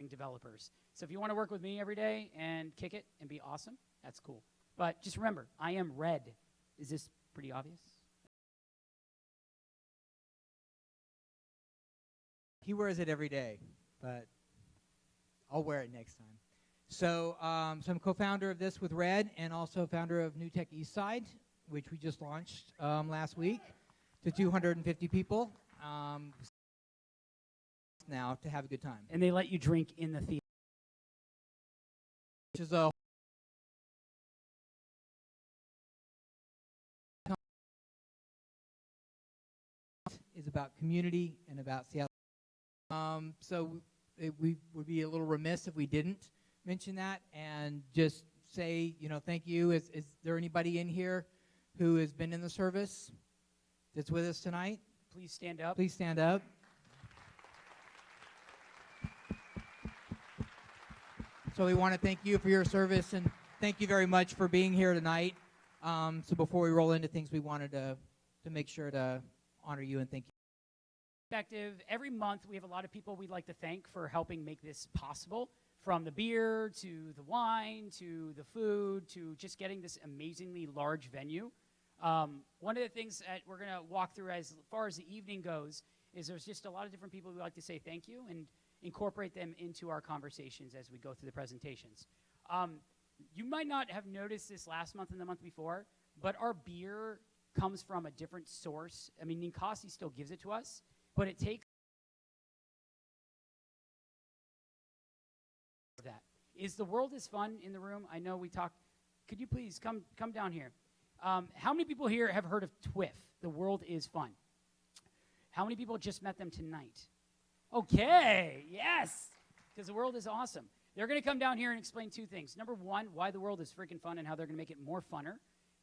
developers. So if you want to work with me every day and kick it and be awesome, that's cool. But just remember, I am red. Is this pretty obvious? He wears it every day, but I'll wear it next time. So, so I'm co-founder of this with Red and also founder of New Tech Eastside, which we just launched last week to 250 people now to have a good time. And they let you drink in the theater. Which is a is about community and about Seattle. So we would be a little remiss if we didn't mention that and just say, you know, thank you. Is there anybody in here who has been in the service that's with us tonight? Please stand up. Please stand up. So we want to thank you for your service and thank you very much for being here tonight. So before we roll into things, we wanted to make sure to honor you and thank you. Every month we have a lot of people we'd like to thank for helping make this possible, from the beer to the wine to the food to just getting this amazingly large venue. One of the things that we're going to walk through as far as the evening goes is there's just a lot of different people we like to say thank you and incorporate them into our conversations as we go through the presentations. You might not have noticed this last month and the month before, but our beer comes from a different source. I mean, Ninkasi still gives it to us, but it takes that. Is the world is fun in the room? I know we talked. Could you please come down here? How many people here have heard of TWIF? The world is fun. How many people just met them tonight? Okay, yes, because the world is awesome. They're going to come down here and explain two things. Number one, why the world is freaking fun and how they're going to make it more funner,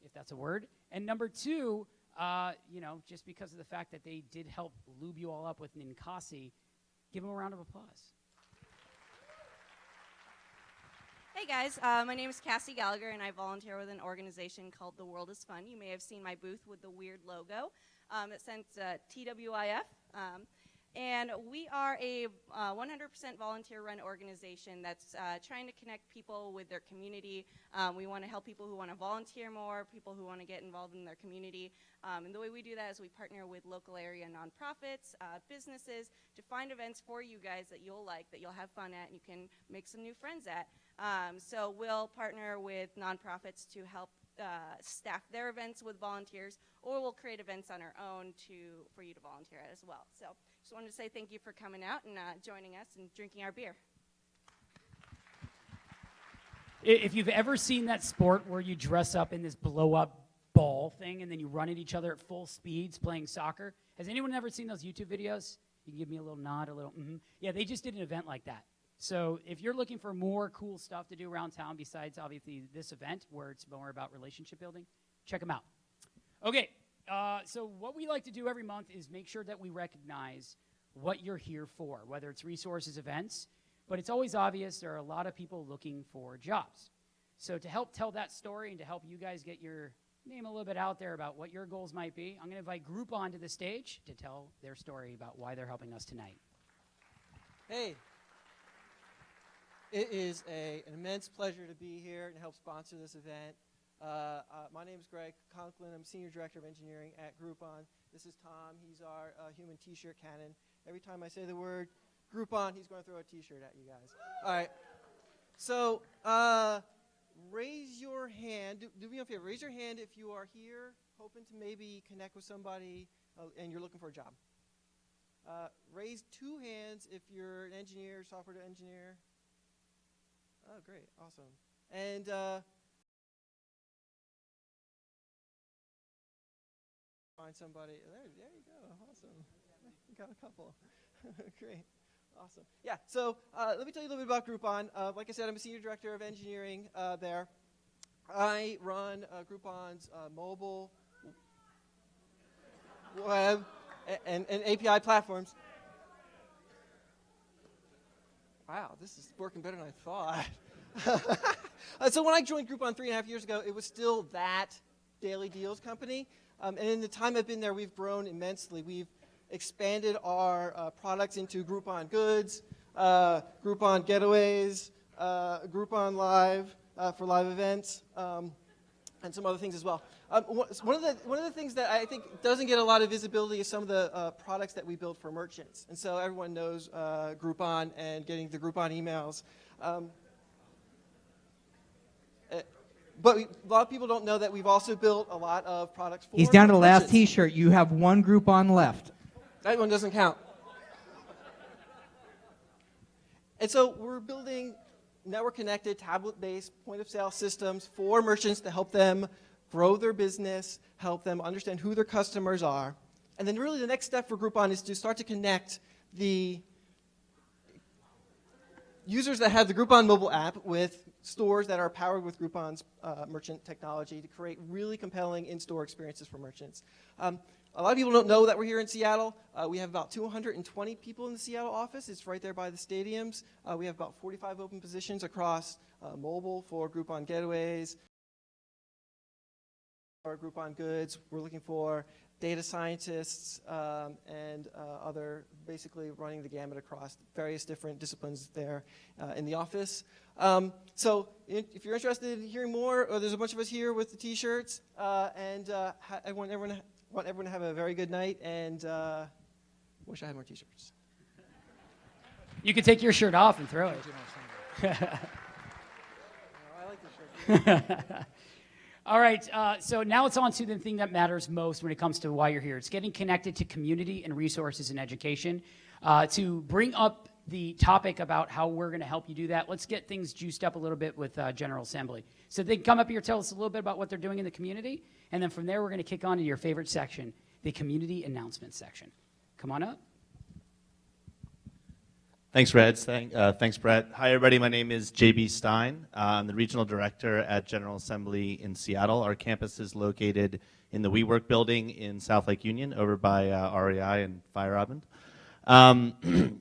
if that's a word. And number two, you know, just because of the fact that they did help lube you all up with Ninkasi, give them a round of applause. Hey guys, my name is Cassie Gallagher and I volunteer with an organization called The World is Fun. You may have seen my booth with the weird logo. It says TWIF. And we are a 100% volunteer-run organization that's trying to connect people with their community. We want to help people who want to volunteer more, people who want to get involved in their community. And the way we do that is we partner with local area nonprofits, businesses, to find events for you guys that you'll like, that you'll have fun at, and you can make some new friends at. So we'll partner with nonprofits to help staff their events with volunteers, or we'll create events on our own for you to volunteer at as well. So just wanted to say thank you for coming out and joining us and drinking our beer. If you've ever seen that sport where you dress up in this blow-up ball thing and then you run at each other at full speeds playing soccer, has anyone ever seen those YouTube videos? You can give me a little nod, a little mm-hmm. Yeah, they just did an event like that. So if you're looking for more cool stuff to do around town besides, obviously, this event where it's more about relationship building, check them out. Okay, so what we like to do every month is make sure that we recognize what you're here for, whether it's resources, events, but it's always obvious there are a lot of people looking for jobs. So to help tell that story and to help you guys get your name a little bit out there about what your goals might be, I'm going to invite Groupon to the stage to tell their story about why they're helping us tonight. Hey. It is an immense pleasure to be here and help sponsor this event. My name is Greg Conklin. I'm Senior Director of Engineering at Groupon. This is Tom. He's our human T-shirt cannon. Every time I say the word Groupon, he's going to throw a T-shirt at you guys. All right. So raise your hand. Do me a favor. Raise your hand if you are here hoping to maybe connect with somebody and you're looking for a job. Raise two hands if you're an engineer, software engineer. Oh, great. Awesome. And find somebody. There you go. Awesome. You got a couple. Great. Awesome. Yeah, so let me tell you a little bit about Groupon. Like I said, I'm a Senior Director of Engineering there. I run Groupon's mobile, web, and API platforms. Wow, this is working better than I thought. So when I joined Groupon 3.5 years ago, it was still that daily deals company. And in the time I've been there, we've grown immensely. We've expanded our products into Groupon Goods. Groupon Getaways, Groupon Live for live events, and some other things as well. One of the things that I think doesn't get a lot of visibility is some of the products that we build for merchants. And so everyone knows Groupon and getting the Groupon emails. But a lot of people don't know that we've also built a lot of products for He's down to the last merchants. T-shirt. You have one Groupon left. That one doesn't count. And so we're building network-connected, tablet-based point-of-sale systems for merchants to help them grow their business, help them understand who their customers are. And then really the next step for Groupon is to start to connect the users that have the Groupon mobile app with stores that are powered with Groupon's merchant technology to create really compelling in-store experiences for merchants. A lot of people don't know that we're here in Seattle. We have about 220 people in the Seattle office. It's right there by the stadiums. We have about 45 open positions across mobile for Groupon Getaways, or Groupon Goods. We're looking for data scientists and other, basically running the gamut across various different disciplines there in the office. So if you're interested in hearing more, there's a bunch of us here with the T-shirts, and I want everyone to have a very good night, and wish I had more T-shirts. You could take your shirt off and throw it. I like this shirt. All right, so now it's on to the thing that matters most when it comes to why you're here. It's getting connected to community and resources and education. To bring up the topic about how we're going to help you do that, let's get things juiced up a little bit with General Assembly. So they can come up here, tell us a little bit about what they're doing in the community, and then from there we're going to kick on to your favorite section, the community announcement section. Come on up. Thanks, Reds. Thanks, Brett. Hi, everybody. My name is JB Stein. I'm the regional director at General Assembly in Seattle. Our campus is located in the WeWork building in South Lake Union, over by REI and Fire Island.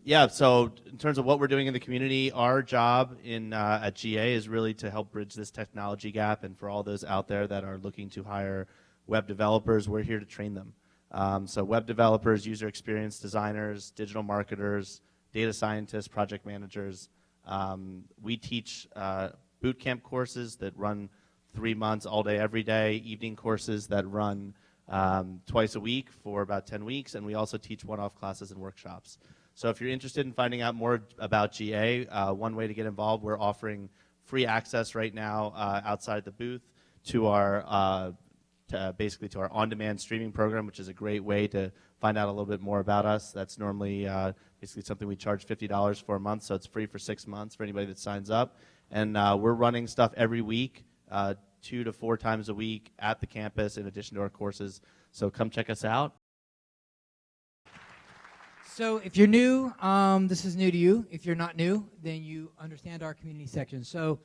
Yeah, so in terms of what we're doing in the community, our job at GA is really to help bridge this technology gap. And for all those out there that are looking to hire web developers, we're here to train them. So web developers, user experience designers, digital marketers, data scientists, project managers. We teach boot camp courses that run 3 months, all day, every day, evening courses that run twice a week for about 10 weeks, and we also teach one-off classes and workshops. So if you're interested in finding out more about GA, one way to get involved, we're offering free access right now outside the booth to our basically to our on-demand streaming program, which is a great way to find out a little bit more about us. That's normally basically something we charge $50 for a month, so it's free for 6 months for anybody that signs up. And we're running stuff every week, 2 to 4 times a week at the campus in addition to our courses. So come check us out. So if you're new, this is new to you. If you're not new, then you understand our community section. So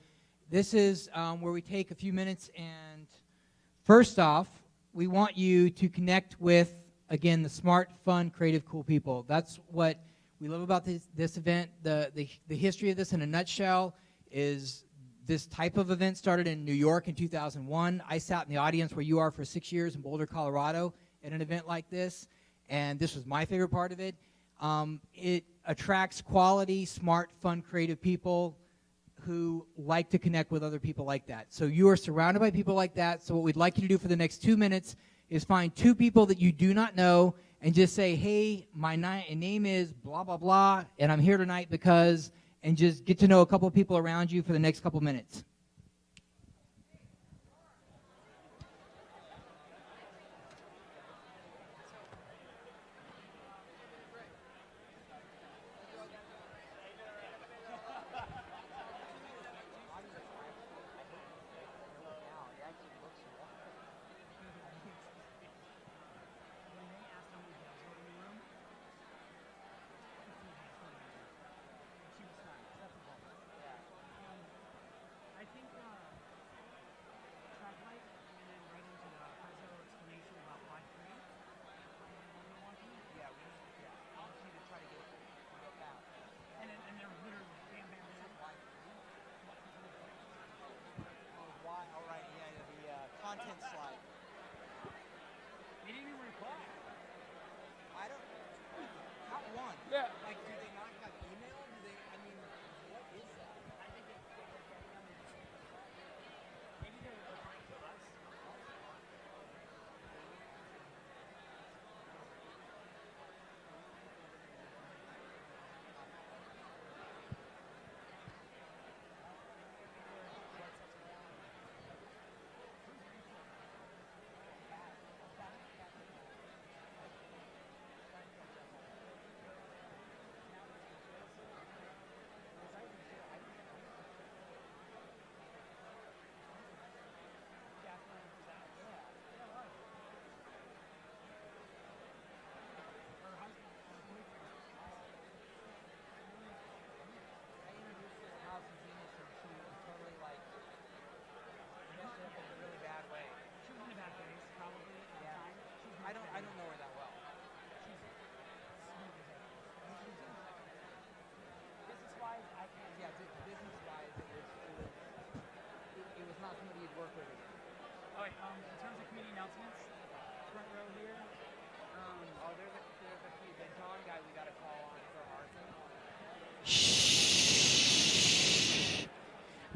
this is where we take a few minutes, and first off, we want you to connect with, again, the smart, fun, creative, cool people. That's what we love about this event. The history of this in a nutshell is this type of event started in New York in 2001. I sat in the audience where you are for 6 years in Boulder, Colorado at an event like this, and this was my favorite part of it. It attracts quality, smart, fun, creative people who like to connect with other people like that. So you are surrounded by people like that. So what we'd like you to do for the next 2 minutes is find 2 people that you do not know and just say, hey, my name is blah, blah, blah, and I'm here tonight because, and just get to know a couple of people around you for the next couple minutes.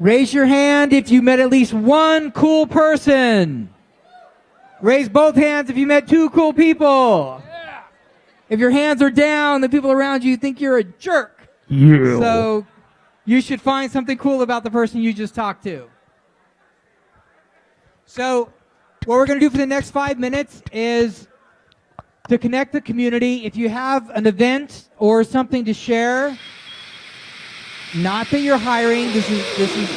Raise your hand if you met at least one cool person. Raise both hands if you met two cool people. If your hands are down, the people around you think you're a jerk. Yeah. So you should find something cool about the person you just talked to. So what we're going to do for the next 5 minutes is to connect the community. If you have an event or something to share, not that you're hiring, this is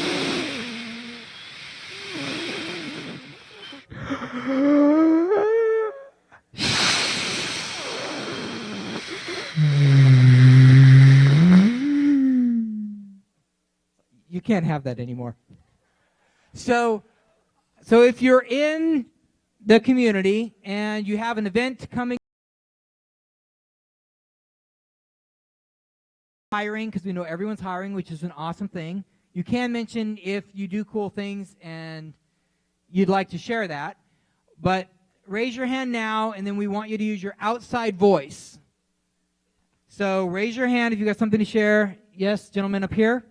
you can't have that anymore. So if you're in the community and you have an event coming, hiring, because we know everyone's hiring, which is an awesome thing. You can mention if you do cool things and you'd like to share that. But raise your hand now, and then we want you to use your outside voice. So raise your hand if you got something to share. Yes, gentlemen up here.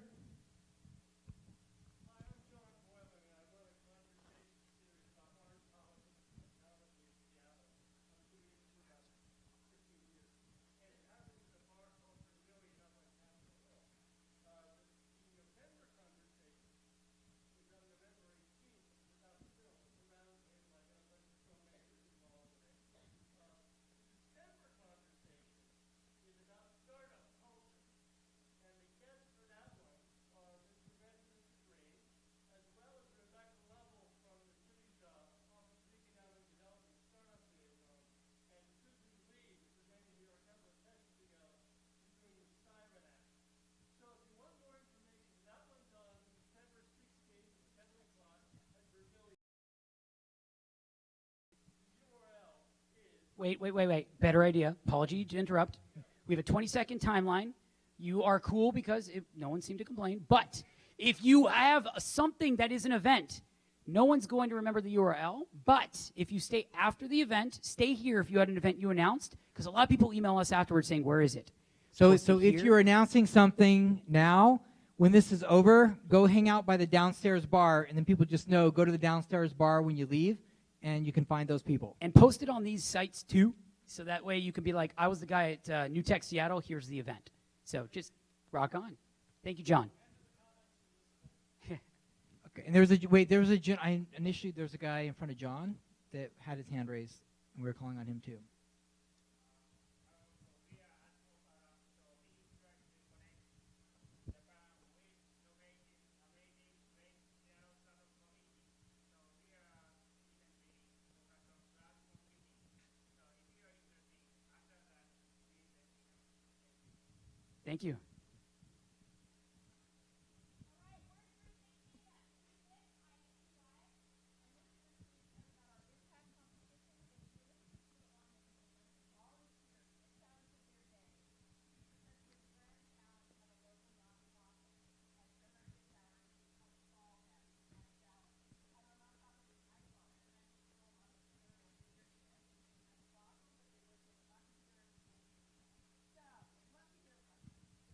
Wait. Better idea. Apology to interrupt. We have a 20-second timeline. You are cool because no one seemed to complain. But if you have something that is an event, no one's going to remember the URL. But if you stay after the event, stay here if you had an event you announced, because a lot of people email us afterwards saying, where is it? So Post it if here. you're announcing something now, when this is over, go hang out by the downstairs bar, and then people just know, go to the downstairs bar when you leave, and you can find those people. And post it on these sites too, so that way you can be like, I was the guy at New Tech Seattle, here's the event. So just rock on. Thank you, John. Okay, and initially there was a guy in front of John that had his hand raised, and we were calling on him too. Thank you.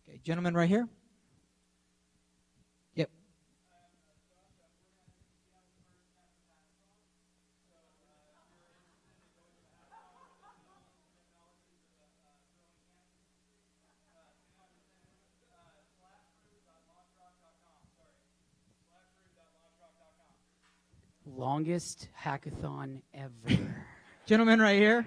Okay, gentleman right here. Yep. Longest hackathon ever. Gentleman right here.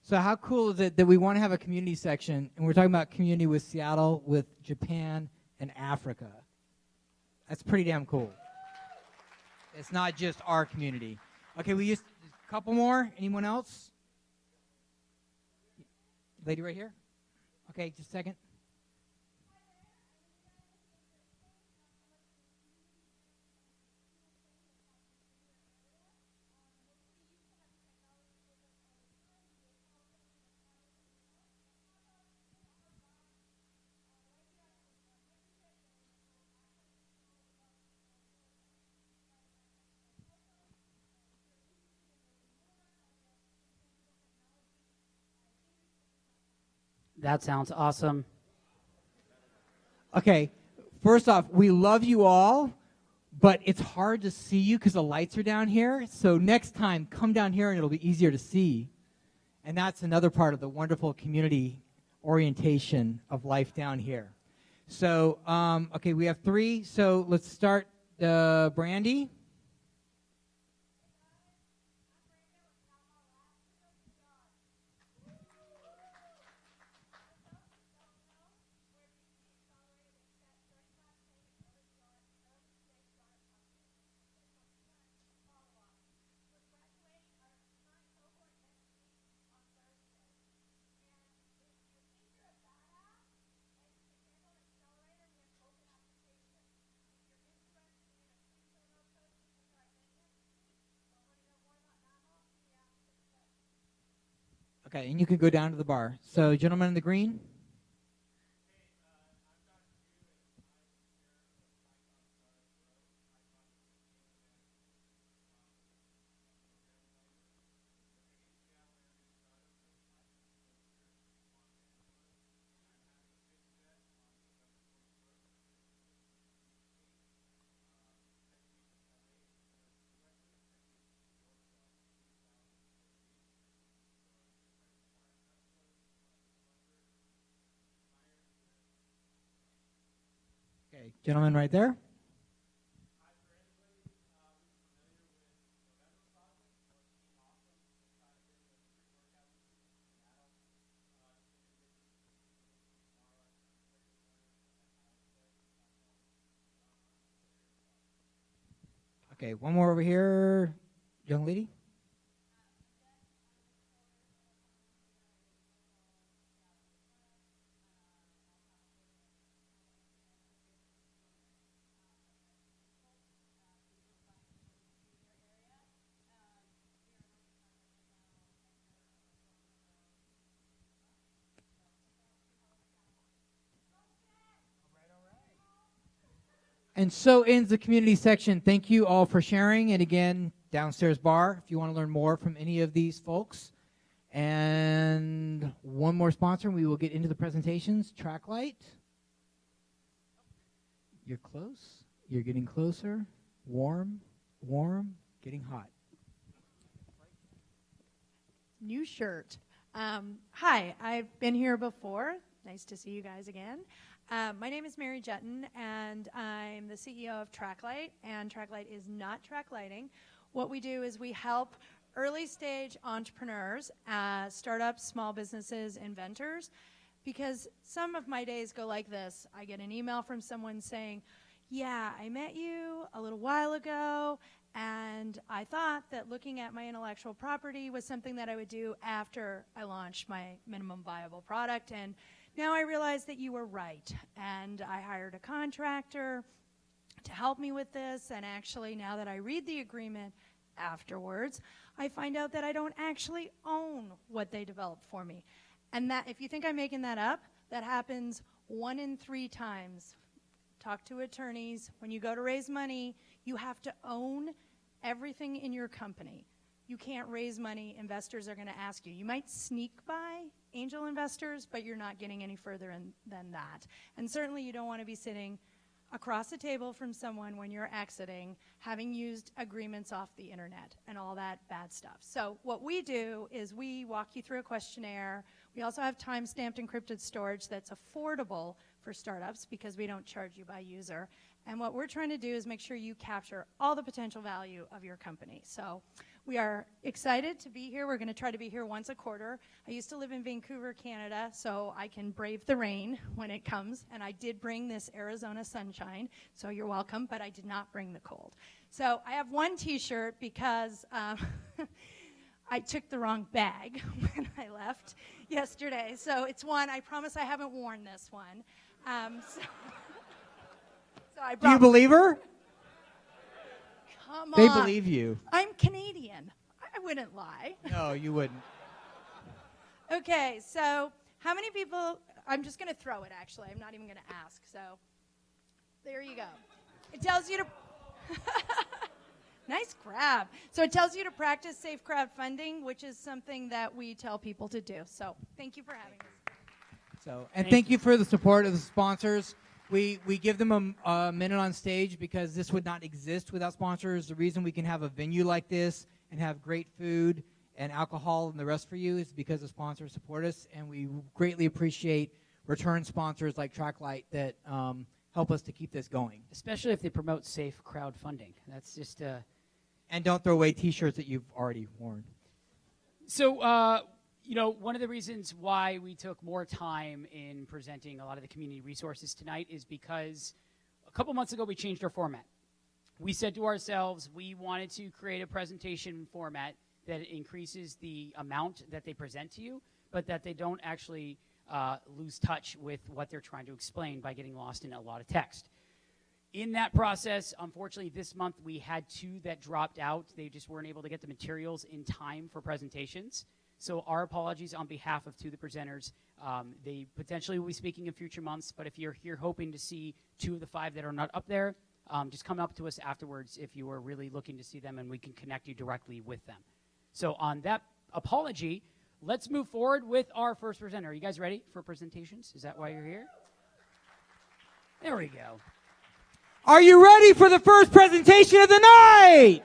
So how cool is it that we want to have a community section, and we're talking about community with Seattle, with Japan, and Africa. That's pretty damn cool. It's not just our community. Okay, we just a couple more. Anyone else? Lady right here. Okay, just a second. That sounds awesome. Okay, first off, we love you all, but it's hard to see you because the lights are down here. So next time, come down here and it'll be easier to see. And that's another part of the wonderful community orientation of life down here. So, okay, we have 3. So let's start Brandy. Okay, and you can go down to the bar. So, gentleman in the green. Okay, gentleman right there. Okay, one more over here, young lady. And so ends the community section. Thank you all for sharing. And again, downstairs bar if you want to learn more from any of these folks. And one more sponsor, and we will get into the presentations. Tracklight. You're close. You're getting closer. Warm, warm, getting hot. New shirt. Hi, I've been here before. Nice to see you guys again. My name is Mary Jetton, and I'm the CEO of Tracklight, and Tracklight is not track lighting. What we do is we help early-stage entrepreneurs, startups, small businesses, inventors, because some of my days go like this. I get an email from someone saying, yeah, I met you a little while ago, and I thought that looking at my intellectual property was something that I would do after I launched my minimum viable product, and now I realize that you were right, and I hired a contractor to help me with this, and actually now that I read the agreement afterwards, I find out that I don't actually own what they developed for me. And that, if you think I'm making that up, that happens 1 in 3 times. Talk to attorneys. When you go to raise money, you have to own everything in your company. You can't raise money. Investors are going to ask you. You might sneak by angel investors, but you're not getting any further than that. And certainly you don't want to be sitting across the table from someone when you're exiting, having used agreements off the internet and all that bad stuff. So what we do is we walk you through a questionnaire. We also have time-stamped encrypted storage that's affordable for startups because we don't charge you by user. And what we're trying to do is make sure you capture all the potential value of your company. So We are excited to be here. We're going to try to be here once a quarter. I used to live in Vancouver, Canada, so I can brave the rain when it comes. And I did bring this Arizona sunshine, so you're welcome, but I did not bring the cold. So I have one T-shirt because I took the wrong bag when I left yesterday. So it's one, I promise I haven't worn this one. So I Do you brought, believe her? come They on. believe you. I'm Canadian. I wouldn't lie. No, you wouldn't. Okay, so how many people, I'm just going to throw it actually. I'm not even going to ask. So there you go. It tells you to, nice grab. So it tells you to practice safe crowdfunding, which is something that we tell people to do. So thank you for having us. So, and thank you for the support of the sponsors. We give them a minute on stage because this would not exist without sponsors. The reason we can have a venue like this and have great food and alcohol and the rest for you is because the sponsors support us, and we greatly appreciate return sponsors like Tracklight that help us to keep this going. Especially if they promote safe crowdfunding. That's just And don't throw away T-shirts that you've already worn. So, one of the reasons why we took more time in presenting a lot of the community resources tonight is because a couple months ago we changed our format. We said to ourselves we wanted to create a presentation format that increases the amount that they present to you, but that they don't actually lose touch with what they're trying to explain by getting lost in a lot of text. In that process, unfortunately, this month we had 2 that dropped out. They just weren't able to get the materials in time for presentations. So our apologies on behalf of 2 of the presenters. They potentially will be speaking in future months, but if you're here hoping to see 2 of the 5 that are not up there, just come up to us afterwards if you are really looking to see them, and we can connect you directly with them. So on that apology, let's move forward with our first presenter. Are you guys ready for presentations? Is that why you're here? There we go. Are you ready for the first presentation of the night?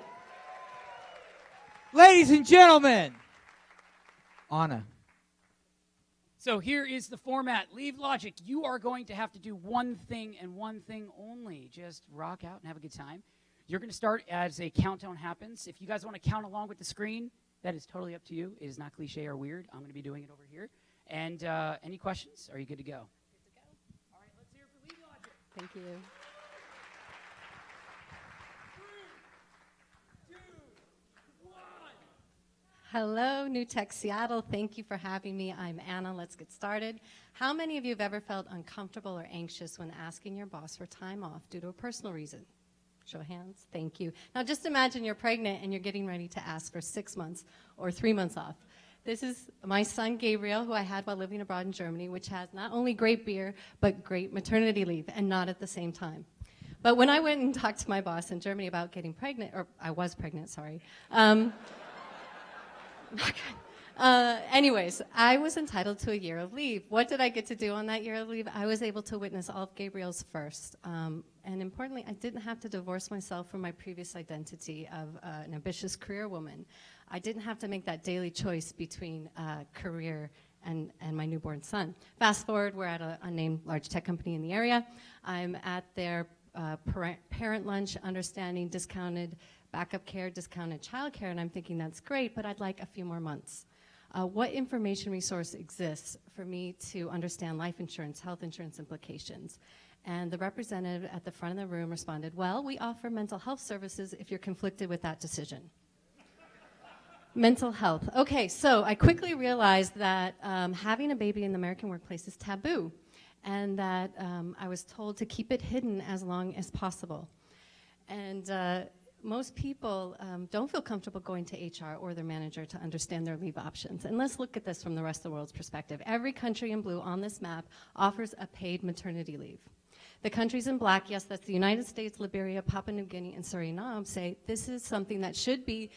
Ladies and gentlemen, Anna. So here is the format. Leave Logic. You are going to have to do one thing and one thing only. Just rock out and have a good time. You're going to start as a countdown happens. If you guys want to count along with the screen, that is totally up to you. It is not cliche or weird. I'm going to be doing it over here. And any questions? Are you good to go? Good to go. All right, let's hear it for Leave Logic. Thank you. 3, 2, 1. Hello, New Tech Seattle. Thank you for having me. I'm Anna. Let's get started. How many of you have ever felt uncomfortable or anxious when asking your boss for time off due to a personal reason? Show of hands. Thank you. Now just imagine you're pregnant and you're getting ready to ask for 6 months or 3 months off. This is my son Gabriel, who I had while living abroad in Germany, which has not only great beer, but great maternity leave, and not at the same time. But when I went and talked to my boss in Germany about getting pregnant, or I was pregnant, sorry. Anyways, I was entitled to a year of leave. What did I get to do on that year of leave? I was able to witness all of Gabriel's first. And importantly, I didn't have to divorce myself from my previous identity of an ambitious career woman. I didn't have to make that daily choice between career and my newborn son. Fast forward, we're at a named large tech company in the area. I'm at their parent lunch, understanding discounted backup care, discounted childcare, and I'm thinking that's great, but I'd like a few more months. What information resource exists for me to understand life insurance, health insurance implications? And the representative at the front of the room responded, well, we offer mental health services if you're conflicted with that decision. Mental health. Okay, so I quickly realized that having a baby in the American workplace is taboo, and that I was told to keep it hidden as long as possible. And most people don't feel comfortable going to HR or their manager to understand their leave options. And let's look at this from the rest of the world's perspective. Every country in blue on this map offers a paid maternity leave. The countries in black, yes, that's the United States, Liberia, Papua New Guinea, and Suriname, say this is something that should be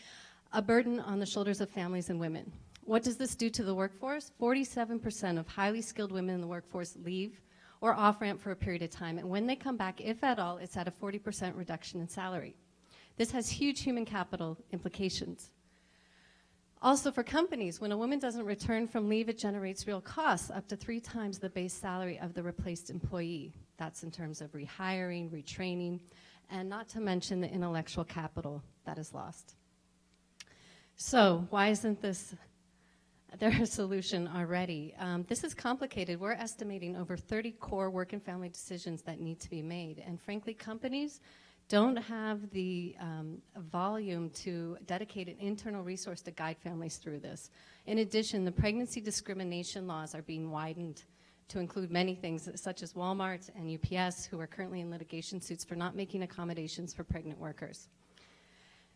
a burden on the shoulders of families and women. What does this do to the workforce? 47% of highly skilled women in the workforce leave or off-ramp for a period of time. And when they come back, if at all, it's at a 40% reduction in salary. This has huge human capital implications. Also for companies, when a woman doesn't return from leave, it generates real costs, up to 3 times the base salary of the replaced employee. That's in terms of rehiring, retraining, and not to mention the intellectual capital that is lost. So why isn't this their solution already? This is complicated. We're estimating over 30 core work and family decisions that need to be made. And frankly, companies don't have the volume to dedicate an internal resource to guide families through this. In addition, the pregnancy discrimination laws are being widened to include many things, such as Walmart and UPS, who are currently in litigation suits for not making accommodations for pregnant workers.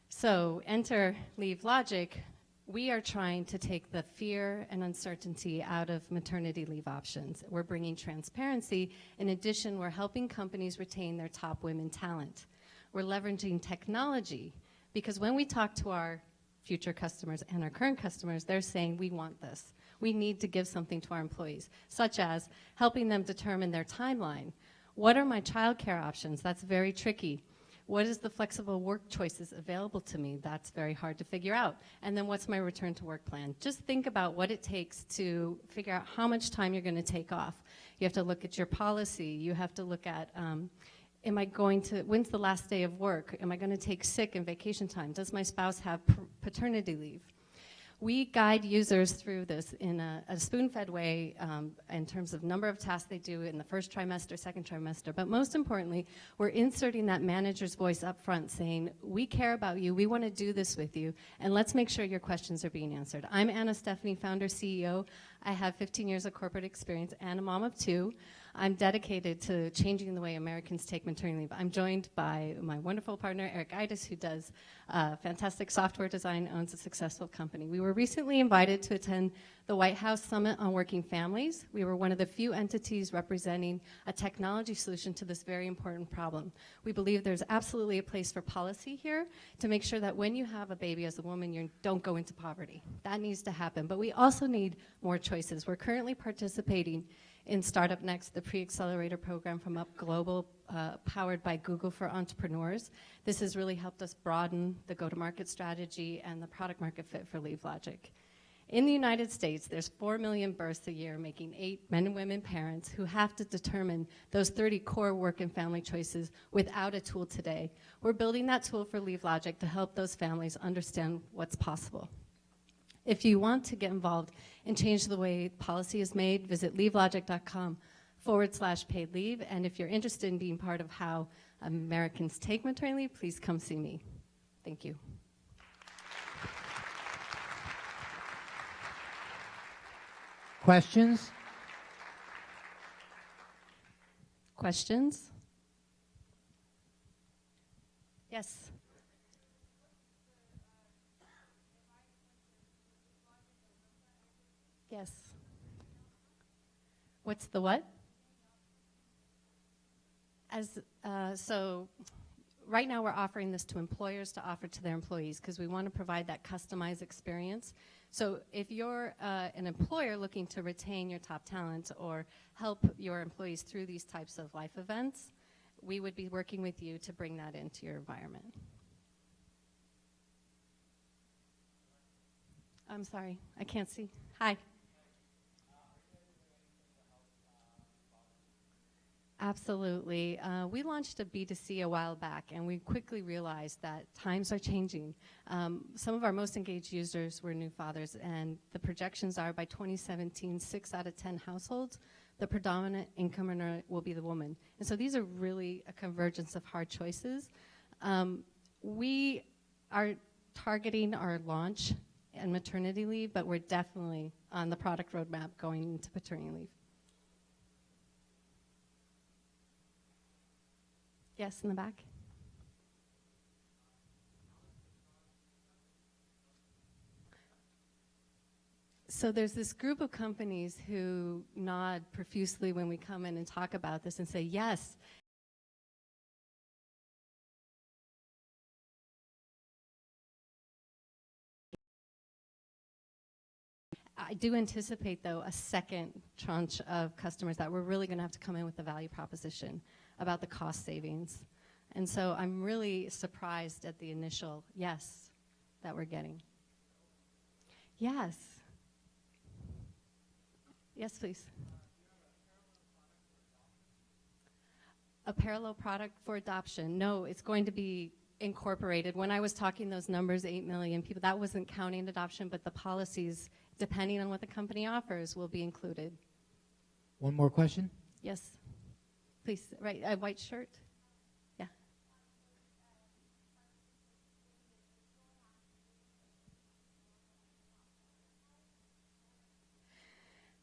So enter Leave Logic. We are trying to take the fear and uncertainty out of maternity leave options. We're bringing transparency. In addition, we're helping companies retain their top women talent. We're leveraging technology, because when we talk to our future customers and our current customers, they're saying, we want this. We need to give something to our employees, such as helping them determine their timeline. What are my childcare options? That's very tricky. What is the flexible work choices available to me? That's very hard to figure out. And then what's my return to work plan? Just think about what it takes to figure out how much time you're going to take off. You have to look at your policy. You have to look at, when's the last day of work? Am I going to take sick and vacation time? Does my spouse have paternity leave? We guide users through this in a spoon-fed way in terms of number of tasks they do in the first trimester, second trimester. But most importantly, we're inserting that manager's voice up front saying, we care about you, we want to do this with you, and let's make sure your questions are being answered. I'm Anna Stephanie, founder, CEO. I have 15 years of corporate experience and a mom of 2. I'm dedicated to changing the way Americans take maternity leave. I'm joined by my wonderful partner, Eric Itis, who does fantastic software design, owns a successful company. We were recently invited to attend the White House Summit on Working Families. We were one of the few entities representing a technology solution to this very important problem. We believe there's absolutely a place for policy here to make sure that when you have a baby as a woman, you don't go into poverty. That needs to happen. But we also need more choices. We're currently participating in Startup Next, the pre-accelerator program from Up Global, powered by Google for Entrepreneurs. This has really helped us broaden the go-to-market strategy and the product market fit for Leave Logic. In the United States, there's 4 million births a year, making 8 men and women parents who have to determine those 30 core work and family choices without a tool today. We're building that tool for Leave Logic to help those families understand what's possible. If you want to get involved and change the way policy is made, visit leavelogic.com/paid leave. And if you're interested in being part of how Americans take maternity leave, please come see me. Thank you. Questions? Questions? Yes. Yes. What's the what? So right now we're offering this to employers to offer to their employees because we want to provide that customized experience. So if you're an employer looking to retain your top talent or help your employees through these types of life events, we would be working with you to bring that into your environment. I'm sorry, I can't see. Hi. Absolutely. We launched a B2C a while back, and we quickly realized that times are changing. Some of our most engaged users were new fathers, and the projections are by 2017, 6 out of 10 households, the predominant income earner will be the woman. And so these are really a convergence of hard choices. We are targeting our launch and maternity leave, but we're definitely on the product roadmap going into paternity leave. Yes, in the back. So there's this group of companies who nod profusely when we come in and talk about this and say, yes. I do anticipate, though, a second tranche of customers that we're really going to have to come in with a value proposition about the cost savings. And so I'm really surprised at the initial yes that we're getting. Yes. Yes, please. A parallel product for adoption. No, it's going to be incorporated. When I was talking those numbers, 8 million people, that wasn't counting adoption, but the policies, depending on what the company offers, will be included. One more question. Yes, please, right, a white shirt? Yeah.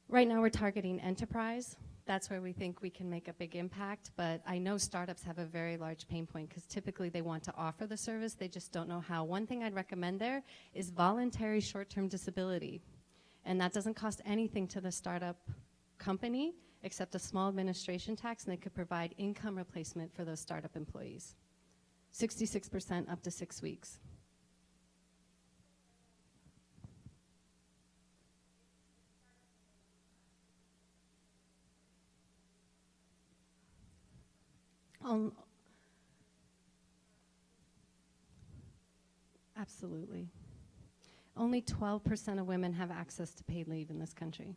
Right now we're targeting enterprise. That's where we think we can make a big impact, but I know startups have a very large pain point because typically they want to offer the service, they just don't know how. One thing I'd recommend there is voluntary short-term disability, and that doesn't cost anything to the startup company except a small administration tax, and they could provide income replacement for those startup employees. 66% up to 6 weeks. Absolutely. Only 12% of women have access to paid leave in this country.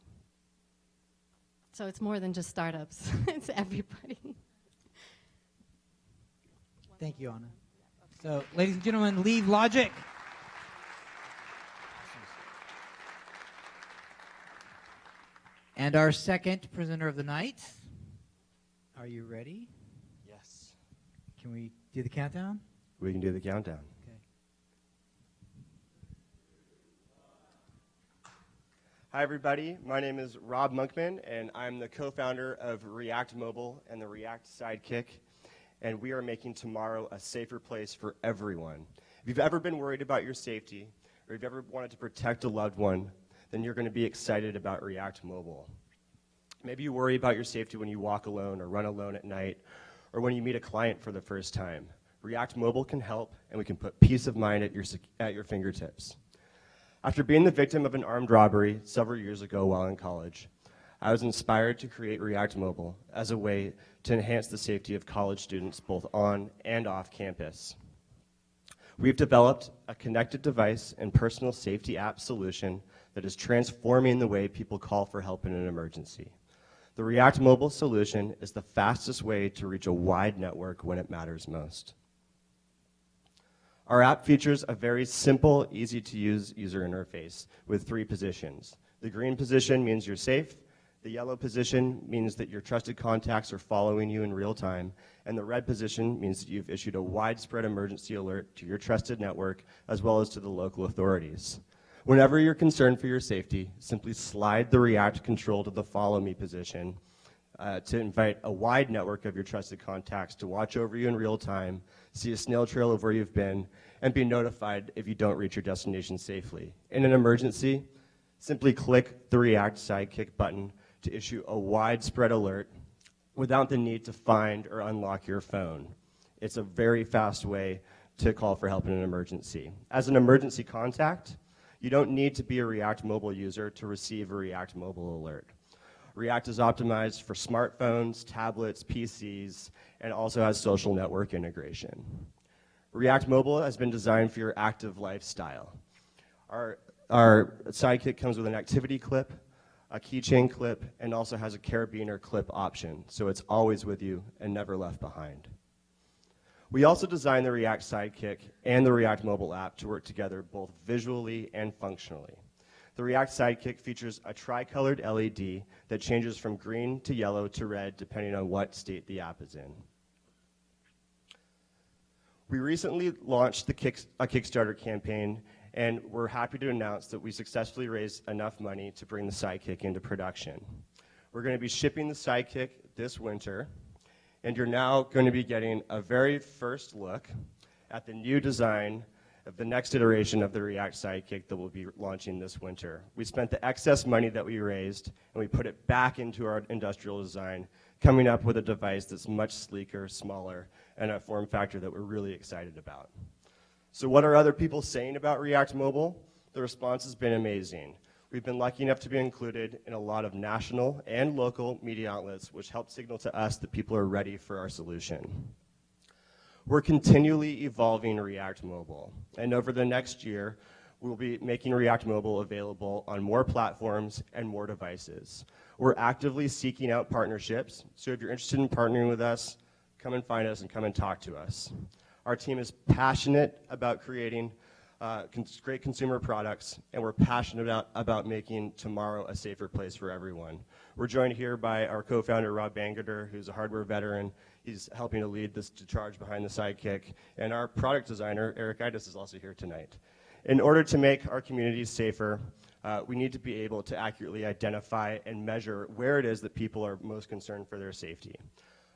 So it's more than just startups. It's everybody. Thank you, Anna. So, ladies and gentlemen, Leave Logic. And our second presenter of the night. Are you ready? Yes. Can we do the countdown? We can do the countdown. Okay. Hi, everybody. My name is Rob Monkman, and I'm the co-founder of React Mobile and the React Sidekick, and we are making tomorrow a safer place for everyone. If you've ever been worried about your safety, or if you've ever wanted to protect a loved one, then you're going to be excited about React Mobile. Maybe you worry about your safety when you walk alone or run alone at night, or when you meet a client for the first time. React Mobile can help, and we can put peace of mind at your fingertips. After being the victim of an armed robbery several years ago while in college, I was inspired to create React Mobile as a way to enhance the safety of college students both on and off campus. We've developed a connected device and personal safety app solution that is transforming the way people call for help in an emergency. The React Mobile solution is the fastest way to reach a wide network when it matters most. Our app features a very simple, easy-to-use user interface with 3 positions. The green position means you're safe, the yellow position means that your trusted contacts are following you in real time, and the red position means that you've issued a widespread emergency alert to your trusted network as well as to the local authorities. Whenever you're concerned for your safety, simply slide the React control to the follow me position to invite a wide network of your trusted contacts to watch over you in real time, see a snail trail of where you've been, and be notified if you don't reach your destination safely. In an emergency, simply click the React Sidekick button to issue a widespread alert without the need to find or unlock your phone. It's a very fast way to call for help in an emergency. As an emergency contact, you don't need to be a React Mobile user to receive a React Mobile alert. React is optimized for smartphones, tablets, PCs, and also has social network integration. React Mobile has been designed for your active lifestyle. Our Sidekick comes with an activity clip, a keychain clip, and also has a carabiner clip option, so it's always with you and never left behind. We also designed the React Sidekick and the React Mobile app to work together both visually and functionally. The React Sidekick features a tricolored LED that changes from green to yellow to red depending on what state the app is in. We recently launched a Kickstarter campaign, and we're happy to announce that we successfully raised enough money to bring the Sidekick into production. We're going to be shipping the Sidekick this winter, and you're now going to be getting a very first look at the new design of the next iteration of the React Sidekick that we'll be launching this winter. We spent the excess money that we raised, and we put it back into our industrial design, coming up with a device that's much sleeker, smaller, and a form factor that we're really excited about. So what are other people saying about React Mobile? The response has been amazing. We've been lucky enough to be included in a lot of national and local media outlets, which help signal to us that people are ready for our solution. We're continually evolving React Mobile, and over the next year, we'll be making React Mobile available on more platforms and more devices. We're actively seeking out partnerships, so if you're interested in partnering with us, come and find us and come and talk to us. Our team is passionate about creating great consumer products, and we're passionate about making tomorrow a safer place for everyone. We're joined here by our co-founder, Rob Bangerter, who's a hardware veteran. He's helping to lead this charge behind the Sidekick. And our product designer, Eric Idas, is also here tonight. In order to make our communities safer, we need to be able to accurately identify and measure where it is that people are most concerned for their safety.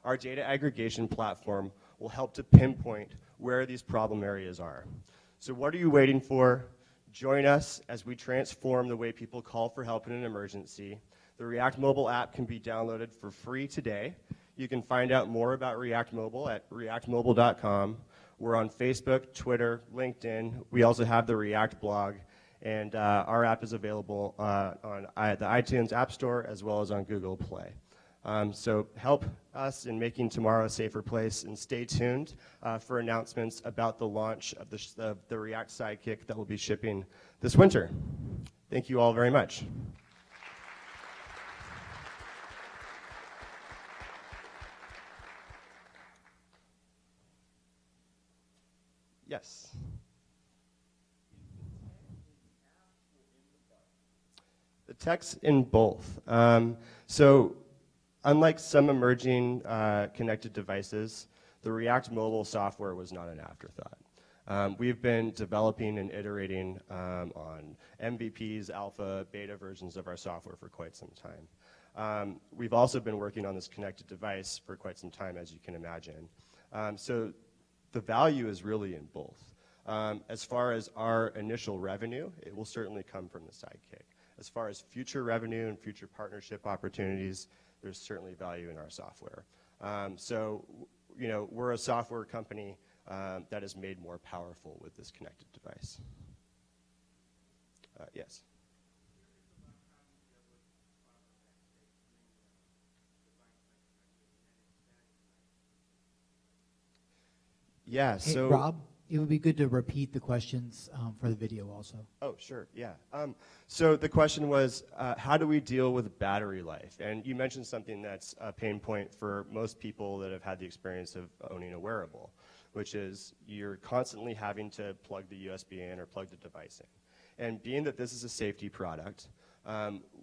Our data aggregation platform will help to pinpoint where these problem areas are. So what are you waiting for? Join us as we transform the way people call for help in an emergency. The React Mobile app can be downloaded for free today. You can find out more about React Mobile at reactmobile.com. We're on Facebook, Twitter, LinkedIn. We also have the React blog, and our app is available on the iTunes App Store as well as on Google Play. So help us in making tomorrow a safer place, and stay tuned for announcements about the launch of the React Sidekick that will be shipping this winter. Thank you all very much. Yes. The text in both. So unlike some emerging connected devices, the React Mobile software was not an afterthought. We've been developing and iterating on MVPs, alpha, beta versions of our software for quite some time. We've also been working on this connected device for quite some time, as you can imagine. So the value is really in both. As far as our initial revenue, it will certainly come from the Sidekick. As far as future revenue and future partnership opportunities, there's certainly value in our software. So, you know, we're a software company that is made more powerful with this connected device. Yes. Yeah, Hey, so Rob, it would be good to repeat the questions for the video also. Oh, sure, yeah. So the question was, how do we deal with battery life? And you mentioned something that's a pain point for most people that have had the experience of owning a wearable, which is you're constantly having to plug the USB in or plug the device in. And being that this is a safety product,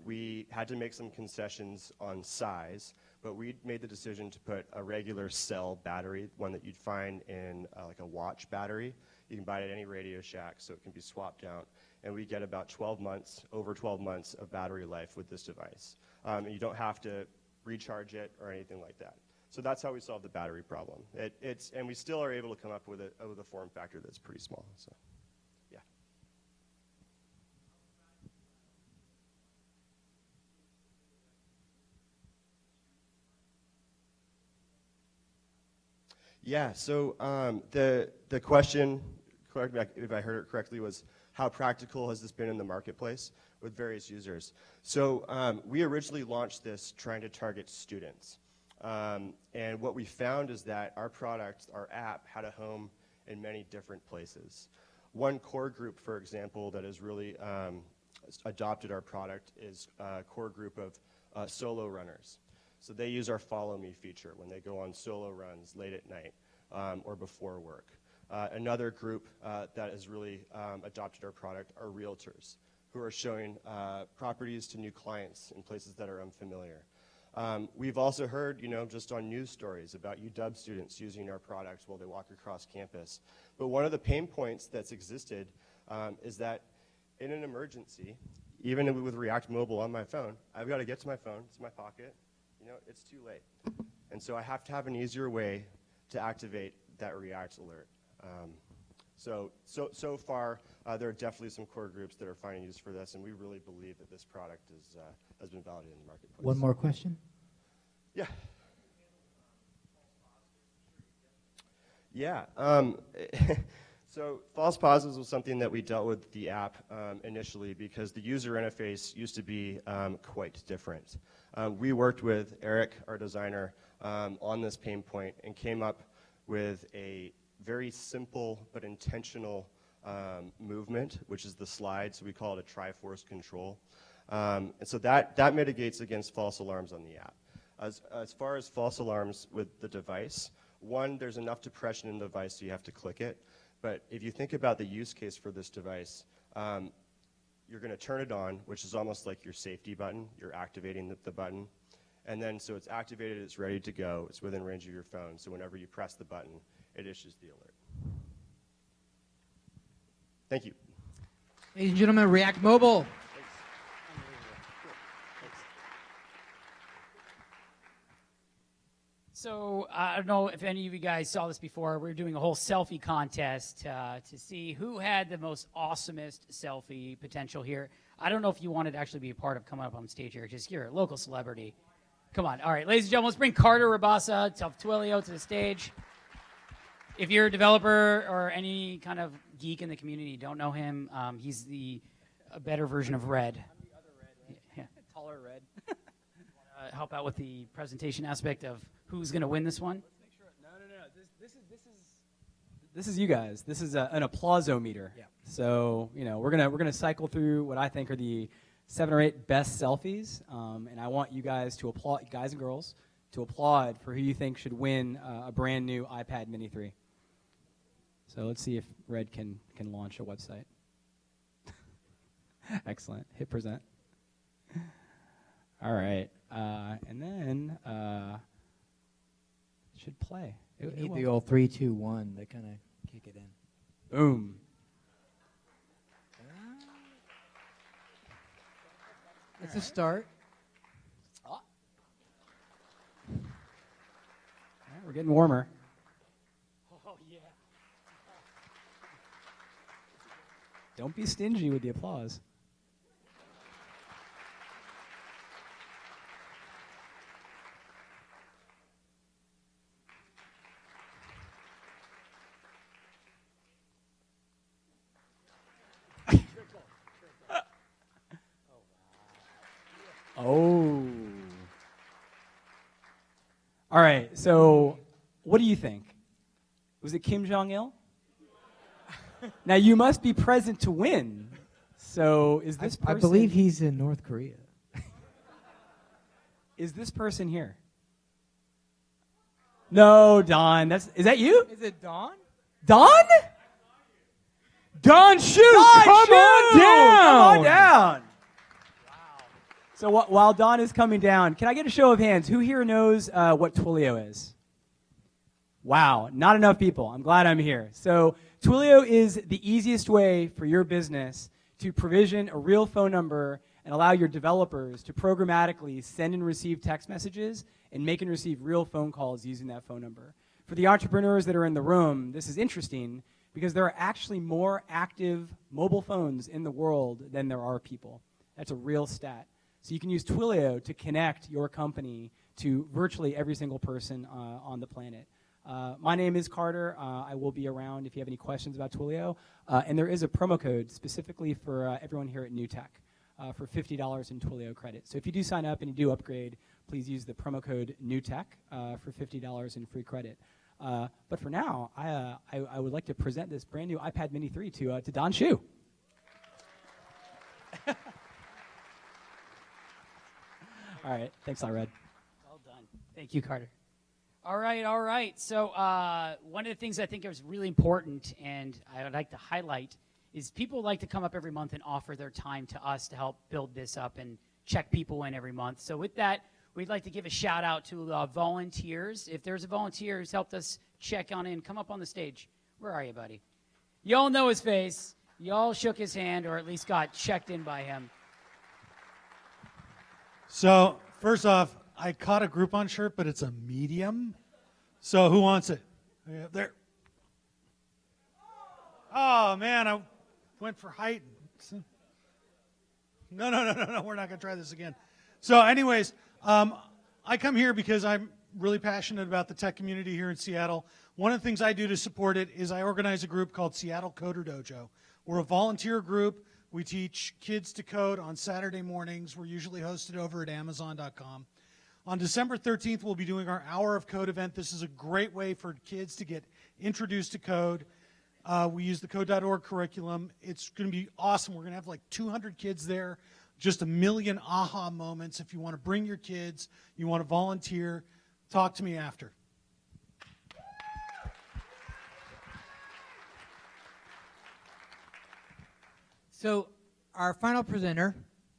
we had to make some concessions on size, but we made the decision to put a regular cell battery, one that you'd find in like a watch battery. You can buy it at any Radio Shack, so it can be swapped out. And we get about 12 months, over 12 months of battery life with this device. And you don't have to recharge it or anything like that. So that's how we solve the battery problem. And we still are able to come up with a form factor that's pretty small. So, yeah. Yeah, so the question, correct me if I heard it correctly, was how practical has this been in the marketplace with various users? So we originally launched this trying to target students. And what we found is that our product, our app, had a home in many different places. One core group, for example, that has really adopted our product is a core group of solo runners. So they use our Follow Me feature when they go on solo runs late at night or before work. Another group that has really adopted our product are realtors who are showing properties to new clients in places that are unfamiliar. We've also heard, just on news stories about UW students using our products while they walk across campus. But one of the pain points that's existed is that in an emergency, even with React Mobile on my phone, I've got to get to my phone, it's in my pocket, it's too late. And so I have to have an easier way to activate that React alert. So far, there are definitely some core groups that are finding use for this, and we really believe that this product has been validated in the marketplace. One more question? Yeah. Yeah. So false positives was something that we dealt with the app initially because the user interface used to be quite different. We worked with Eric, our designer, on this pain point and came up with a very simple but intentional movement, which is the slide, so we call it a Triforce control. And so that mitigates against false alarms on the app. As far as false alarms with the device, One, there's enough depression in the device so you have to click it. But if you think about the use case for this device, you're going to turn it on, which is almost like your safety button. You're activating the button. And then so it's activated, it's ready to go. It's within range of your phone. So whenever you press the button, it issues the alert. Thank you. Ladies and gentlemen, React Mobile. So I don't know if any of you guys saw this before. We were doing a whole selfie contest to see who had the most awesomest selfie potential here. I don't know if you wanted to actually be a part of coming up on stage here. Just you're a local celebrity. Come on. All right, ladies and gentlemen, let's bring Carter Rabasa of Twilio to the stage. If you're a developer or any kind of geek in the community, don't know him, he's a better version of Red. I'm the other Red, right? Yeah. Taller Red. Help out with the presentation aspect of who's going to win this one. Let's make sure. No. This is you guys. This is an applausometer. Yeah. So we're gonna cycle through what I think are the 7 or 8 best selfies, and I want you guys to applaud, guys and girls, to applaud for who you think should win a brand new iPad Mini 3. So let's see if Red can launch a website. Excellent. Hit present. All right, and then it should play. You need the old 3, 2, 1 to kind of kick it in. Boom. It's a start. All right, we're getting warmer. Oh, yeah. Don't be stingy with the applause. Oh. All right, so what do you think? Was it Kim Jong-il? Now, you must be present to win. So is this person... I believe he's in North Korea. Is this person here? No, Don. Is that you? Is it Dawn? Don? Don Shu, come on down. Come on down. So while Don is coming down, can I get a show of hands? Who here knows what Twilio is? Wow, not enough people. I'm glad I'm here. So Twilio is the easiest way for your business to provision a real phone number and allow your developers to programmatically send and receive text messages and make and receive real phone calls using that phone number. For the entrepreneurs that are in the room, this is interesting because there are actually more active mobile phones in the world than there are people. That's a real stat. So you can use Twilio to connect your company to virtually every single person on the planet. My name is Carter. I will be around if you have any questions about Twilio. And there is a promo code specifically for everyone here at NewTek for $50 in Twilio credit. So if you do sign up and you do upgrade, please use the promo code NewTek for $50 in free credit. But for now, I would like to present this brand new iPad Mini 3 to Don Shu. All right. Thanks, Red. Well done. Thank you, Carter. All right. So one of the things I think is really important and I would like to highlight is people like to come up every month and offer their time to us to help build this up and check people in every month. So with that, we'd like to give a shout out to volunteers. If there's a volunteer who's helped us check on in, come up on the stage. Where are you, buddy? You all know his face. You all shook his hand or at least got checked in by him. So, first off, I caught a Groupon shirt, but it's a medium. So, who wants it? Yeah, there. Oh, man, I went for height. No, we're not going to try this again. So, anyways, I come here because I'm really passionate about the tech community here in Seattle. One of the things I do to support it is I organize a group called Seattle Coder Dojo. We're a volunteer group. We teach kids to code on Saturday mornings. We're usually hosted over at Amazon.com. On December 13th, we'll be doing our Hour of Code event. This is a great way for kids to get introduced to code. We use the code.org curriculum. It's going to be awesome. We're going to have like 200 kids there, just a million aha moments. If you want to bring your kids, you want to volunteer, talk to me after. So our final presenter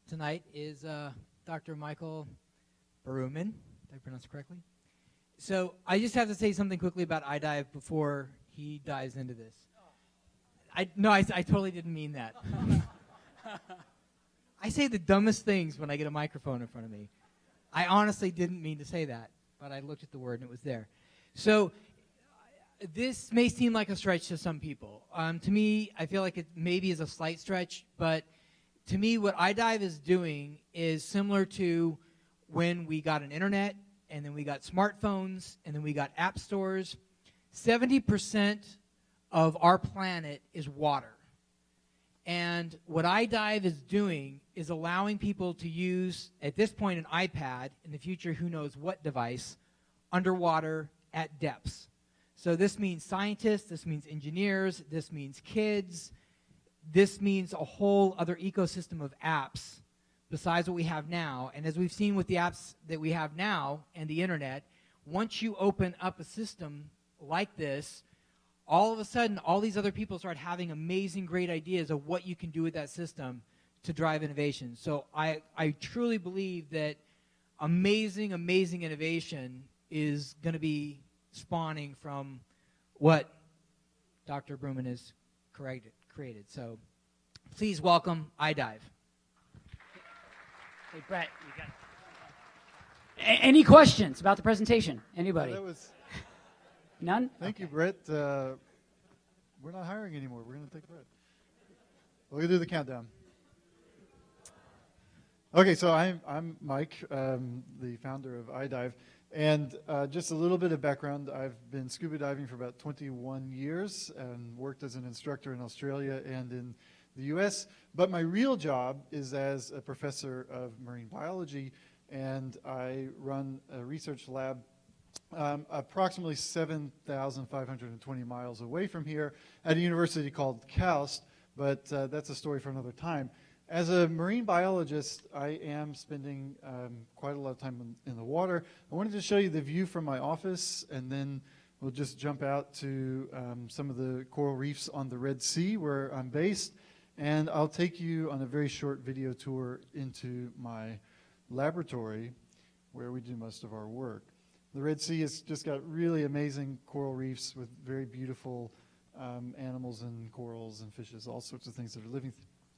tonight is Dr. Michael Baruman. Did I pronounce it correctly? So I just have to say something quickly about iDive before he dives into this. I totally didn't mean that. I say the dumbest things when I get a microphone in front of me. I honestly didn't mean to say that, but I looked at the word and it was there. So this may seem like a stretch to some people. To me, I feel like it maybe is a slight stretch, but to me, what iDive is doing is similar to when we got an internet, and then we got smartphones, and then we got app stores. 70% of our planet is water. And what iDive is doing is allowing people to use, at this point, an iPad, in the future, who knows what device, underwater at depths. So this means scientists, this means engineers, this means kids, this means a whole other ecosystem of apps besides what we have now. And as we've seen with the apps that we have now and the internet, once you open up a system like this, all of a sudden, all these other people start having amazing, great ideas of what you can do with that system to drive innovation. So I truly believe that amazing, amazing innovation is going to be spawning from what Dr. Baruman has created. So please welcome iDive. Hey, Brett, you got any questions about the presentation? Anybody? That was, None? thank you, Brett. We're not hiring anymore. We're going to take Brett. We're going to do the countdown. Okay, so I'm Mike, the founder of iDive. And just a little bit of background, I've been scuba diving for about 21 years and worked as an instructor in Australia and in the US. But my real job is as a professor of marine biology, and I run a research lab approximately 7,520 miles away from here at a university called KAUST, but that's a story for another time. As a marine biologist, I am spending quite a lot of time in the water. I wanted to show you the view from my office, and then we'll just jump out to some of the coral reefs on the Red Sea where I'm based, and I'll take you on a very short video tour into my laboratory where we do most of our work. The Red Sea has just got really amazing coral reefs with very beautiful animals and corals and fishes, all sorts of things that are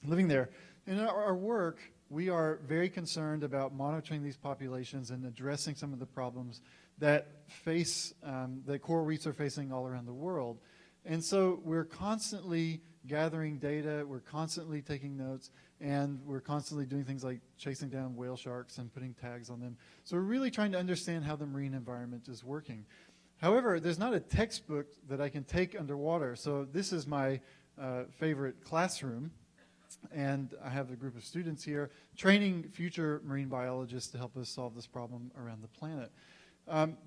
living there. In our work, we are very concerned about monitoring these populations and addressing some of the problems that that coral reefs are facing all around the world. And so we're constantly gathering data, we're constantly taking notes, and we're constantly doing things like chasing down whale sharks and putting tags on them. So we're really trying to understand how the marine environment is working. However, there's not a textbook that I can take underwater. So this is my favorite classroom. And I have a group of students here training future marine biologists to help us solve this problem around the planet.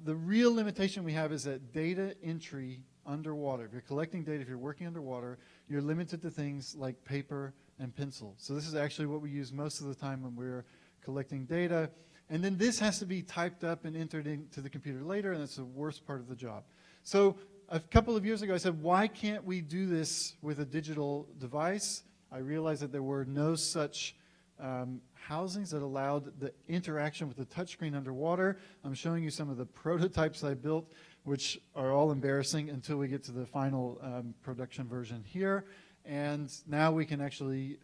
The real limitation we have is that data entry underwater. If you're collecting data, if you're working underwater, you're limited to things like paper and pencil. So this is actually what we use most of the time when we're collecting data. And then this has to be typed up and entered into the computer later, and that's the worst part of the job. So a couple of years ago, I said, why can't we do this with a digital device? I realized that there were no such housings that allowed the interaction with the touchscreen underwater. I'm showing you some of the prototypes I built, which are all embarrassing until we get to the final production version here. And now we can actually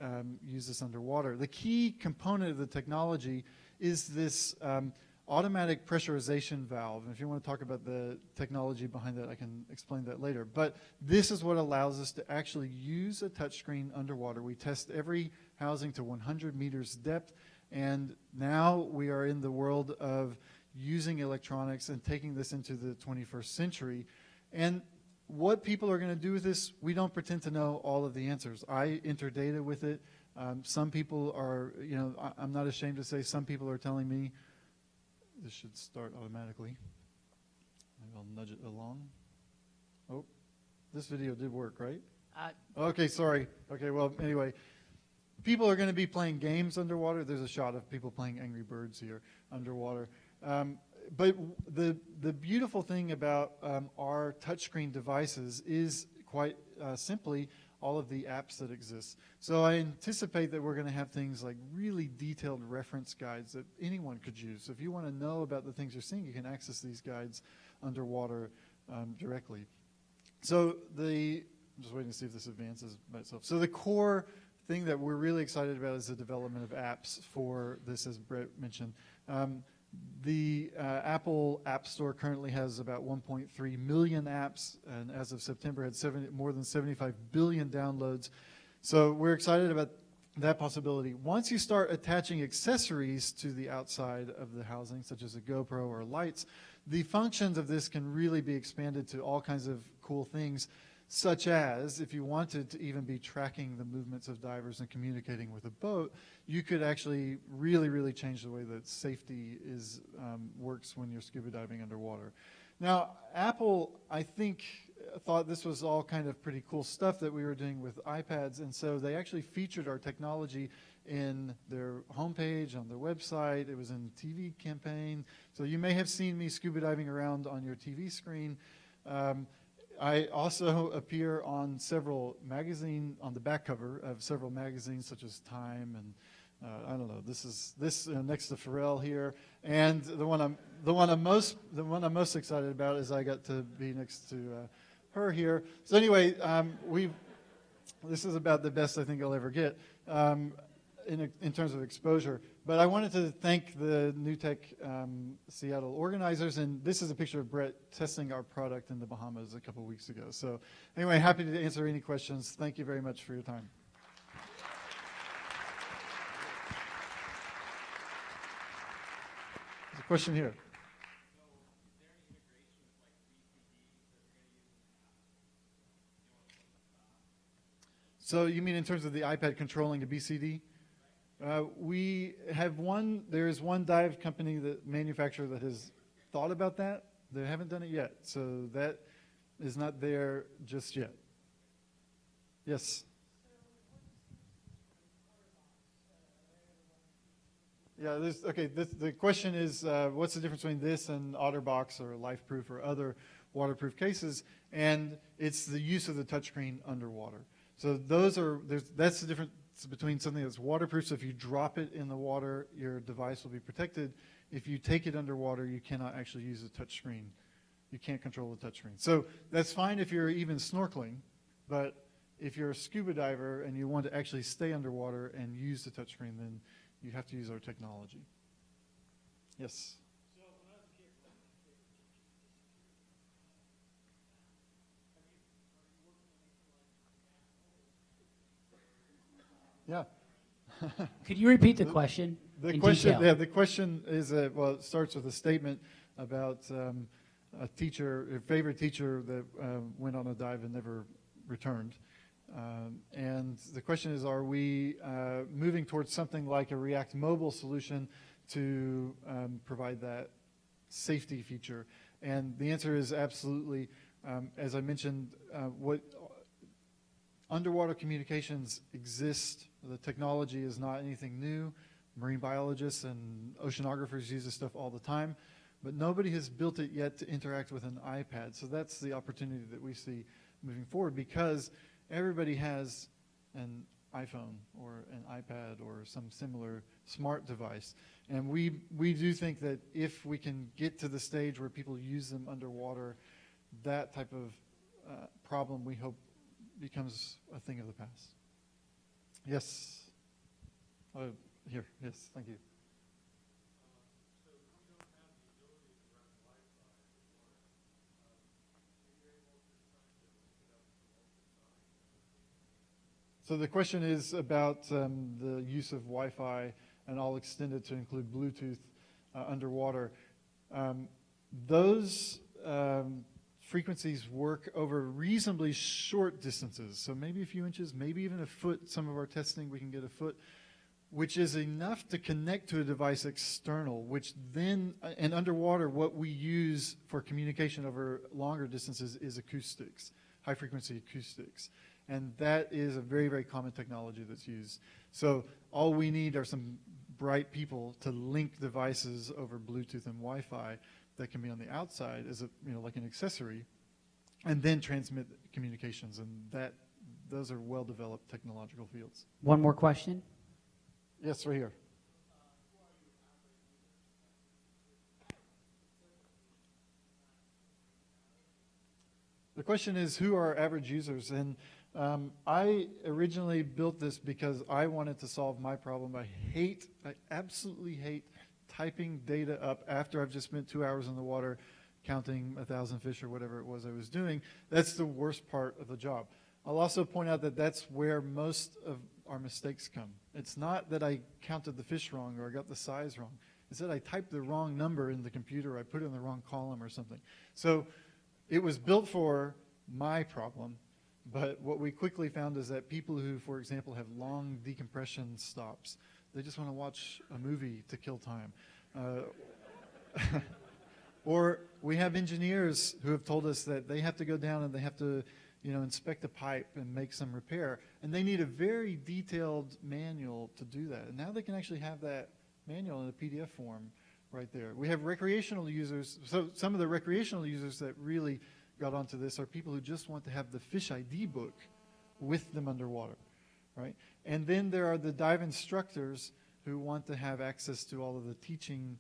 use this underwater. The key component of the technology is this automatic pressurization valve. And if you want to talk about the technology behind that, I can explain that later. But this is what allows us to actually use a touchscreen underwater. We test every housing to 100 meters depth, and now we are in the world of using electronics and taking this into the 21st century. And what people are going to do with this, we don't pretend to know all of the answers. I enter data with it. Some people are, I'm not ashamed to say some people are telling me, this should start automatically. Maybe I'll nudge it along. Oh, this video did work, right? Okay, sorry. Okay, well, anyway. People are going to be playing games underwater. There's a shot of people playing Angry Birds here underwater. But the beautiful thing about our touchscreen devices is quite simply all of the apps that exist. So I anticipate that we're going to have things like really detailed reference guides that anyone could use. So if you want to know about the things you're seeing, you can access these guides underwater directly. So I'm just waiting to see if this advances by itself. So the core thing that we're really excited about is the development of apps for this, as Brett mentioned. The Apple App Store currently has about 1.3 million apps, and as of September had more than 75 billion downloads. So we're excited about that possibility. Once you start attaching accessories to the outside of the housing, such as a GoPro or lights, the functions of this can really be expanded to all kinds of cool things, such as if you wanted to even be tracking the movements of divers and communicating with a boat, you could actually really change the way that safety works when you're scuba diving underwater. Now, Apple, I think, thought this was all kind of pretty cool stuff that we were doing with iPads, and so they actually featured our technology in their homepage, on their website. It was in the TV campaign. So you may have seen me scuba diving around on your TV screen. I also appear on several on the back cover of several magazines, such as Time and I don't know. This next to Pharrell here, and the one I'm most excited about is I got to be next to her here. So anyway, this is about the best I think I'll ever get in terms of exposure. But I wanted to thank the New Tech Seattle organizers, and this is a picture of Brett testing our product in the Bahamas a couple weeks ago. So anyway, happy to answer any questions. Thank you very much for your time. There's a question here. So you mean in terms of the iPad controlling a BCD? We have there is one dive company, manufacturer that has thought about that. They haven't done it yet. So that is not there just yet. Yes? Yeah, the question is, what's the difference between this and OtterBox or LifeProof or other waterproof cases? And it's the use of the touchscreen underwater. So that's the difference between something that's waterproof. So if you drop it in the water, your device will be protected. If you take it underwater, you cannot actually use the touchscreen. You can't control the touchscreen. So that's fine if you're even snorkeling, but if you're a scuba diver and you want to actually stay underwater and use the touchscreen, then you have to use our technology. Yes? Yeah. Could you repeat the question? The in question, detail? yeah, the question is, it starts with a statement about a favorite teacher that went on a dive and never returned. And the question is, are we moving towards something like a React Mobile solution to provide that safety feature? And the answer is absolutely. As I mentioned, what underwater communications exist. The technology is not anything new. Marine biologists and oceanographers use this stuff all the time, but nobody has built it yet to interact with an iPad. So that's the opportunity that we see moving forward, because everybody has an iPhone or an iPad or some similar smart device. And we do think that if we can get to the stage where people use them underwater, that type of problem, we hope, becomes a thing of the past. Yes. Here. Yes. Thank you. So the question is about the use of Wi-Fi, and I'll extend it to include Bluetooth underwater. Those frequencies work over reasonably short distances, so maybe a few inches, maybe even a foot. Some of our testing, we can get a foot, which is enough to connect to a device external, which then, and underwater, what we use for communication over longer distances is acoustics, high-frequency acoustics. And that is a very, very common technology that's used. So all we need are some bright people to link devices over Bluetooth and Wi-Fi that can be on the outside as like an accessory, and then transmit communications. And those are well-developed technological fields. One more question. Yes, right here. The question is, who are average users? And I originally built this because I wanted to solve my problem. I absolutely hate typing data up after I've just spent 2 hours in the water counting 1,000 fish or whatever it was I was doing. That's the worst part of the job. I'll also point out that that's where most of our mistakes come. It's not that I counted the fish wrong or I got the size wrong. It's that I typed the wrong number in the computer, I put it in the wrong column or something. So it was built for my problem, but what we quickly found is that people who, for example, have long decompression stops, they just want to watch a movie to kill time. Or we have engineers who have told us that they have to go down and they have to, inspect a pipe and make some repair, and they need a very detailed manual to do that. And now they can actually have that manual in a PDF form right there. We have recreational users. So some of the recreational users that really got onto this are people who just want to have the fish ID book with them underwater, right? And then there are the dive instructors who want to have access to all of the teaching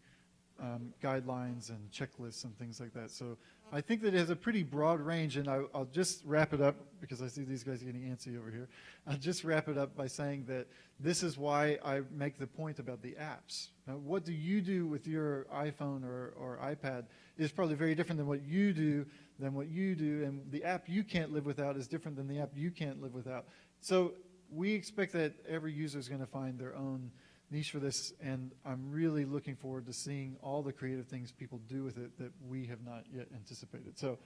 guidelines and checklists and things like that. So I think that it has a pretty broad range, and I'll just wrap it up because I see these guys getting antsy over here. I'll just wrap it up by saying that this is why I make the point about the apps. Now, what do you do with your iPhone or iPad is probably very different than what you do, and the app you can't live without is different than the app you can't live without. So we expect that every user is going to find their own niche for this, and I'm really looking forward to seeing all the creative things people do with it that we have not yet anticipated. So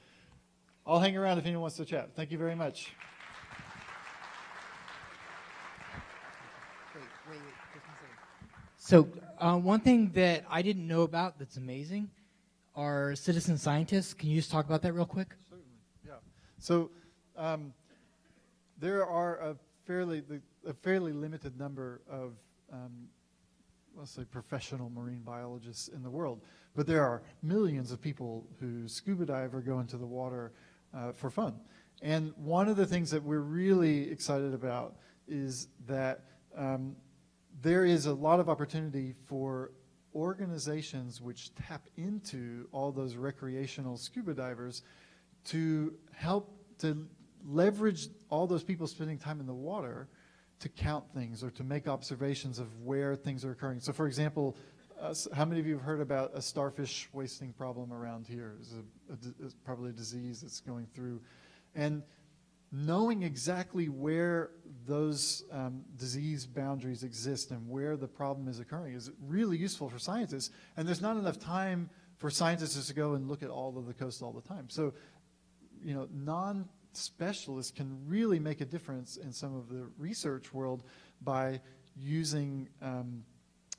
I'll hang around if anyone wants to chat. Thank you very much. Wait, just 1 second. So one thing that I didn't know about that's amazing are citizen scientists. Can you just talk about that real quick? Certainly, yeah. So there are a fairly limited number of let's say professional marine biologists in the world, but there are millions of people who scuba dive or go into the water for fun. And one of the things that we're really excited about is that there is a lot of opportunity for organizations which tap into all those recreational scuba divers to help to leverage all those people spending time in the water to count things or to make observations of where things are occurring. So for example, how many of you have heard about a starfish wasting problem around here? It's probably a disease that's going through. And knowing exactly where those disease boundaries exist and where the problem is occurring is really useful for scientists. And there's not enough time for scientists to go and look at all of the coast all the time. So, non-specialists can really make a difference in some of the research world by using,